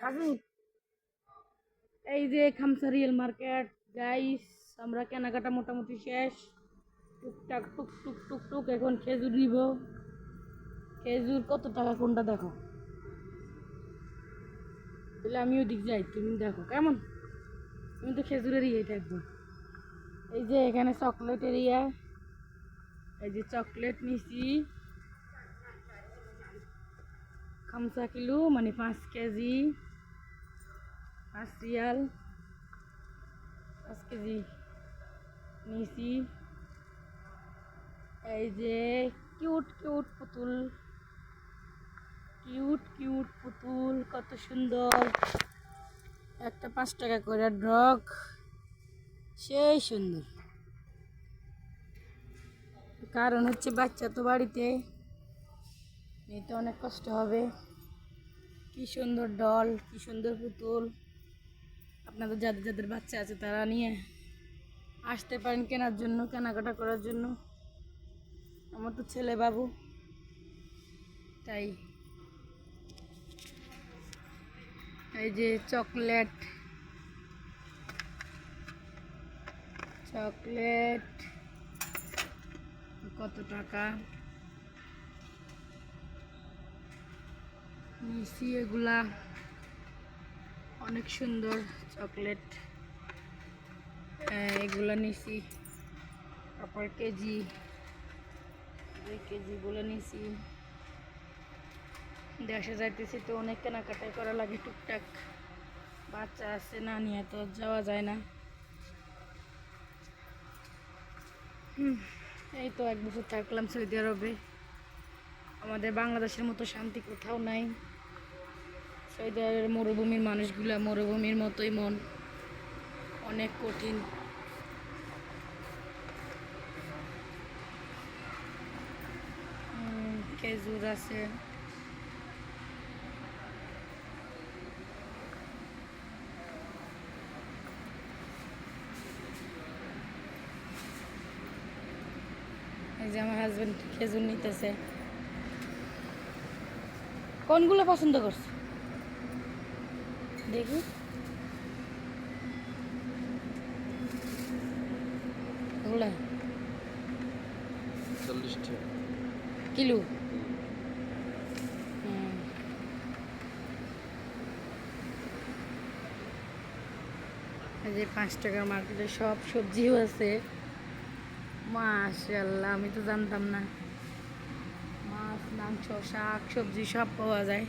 খাজুর। এই যে খামসা real market guys, আমরা কেনাকাটা মোটামুটি শেষ। টুকটাক টুক টুক টুক টুক এখন খেজুর নিব। খেজুর কত টাকা কোনটা দেখো, তাহলে আমিও দিক যাই, তুমি দেখো কেমন। তুমি তো খেজুরের ইয়ে থাকবো। এই যে এখানে চকলেট এরিয়া, এই যে চকলেট নিছি খামসা কিলো মানে 5 কেজি, 5 রিয়াল, 5 কেজি নিছি। এই যে কিউট কিউট পুতুল, কিউট কিউট পুতুল কত সুন্দর, একটা 5 টাকা করে ড্রগ, সেই সুন্দর। কারণ হচ্ছে বাচ্চা তো বাড়িতে, নিতে অনেক কষ্ট হবে। কি সুন্দর ডল, কি সুন্দর পুতুল। আপনাদের যাদের যাদের বাচ্চা আছে তারা নিয়ে আসতে পারেন কেনার জন্য, কেনাকাটা করার জন্য। আমার তো ছেলে বাবু, তাই। এই যে চকলেট, চকলেট কত টাকা নিছি, এগুলা অনেক সুন্দর চকলেট, এগুলা নিছি। তারপর কেজি, এই কেজিগুলো নিছি। দেশে যাইতেছি তো অনেক কেনাকাটাই করা লাগে টুকটাক, বাচ্চা আছে না নিয়ে তো যাওয়া যায় না। এই তো 1 বছর থাকলাম সৌদি আরবে, আমাদের বাংলাদেশের মতো শান্তি কোথাও নাই। সৌদি আরবের মরুভূমির মানুষগুলা মরুভূমির মতোই মন, অনেক কঠিন। খেজুর আছে, এই যে আমার হাজবেন্ড খেজুর নিতেছে। কোনগুলো পছন্দ করছে দেখি, ওগুলা 40 টাকা কিলো। এই যে 5 টাকার মার্কেটে সব সবজিও আছে। মাশাআল্লাহ, আমি তো জানতাম না। মাছ, মাংস, শাক সবজি সব পাওয়া যায়।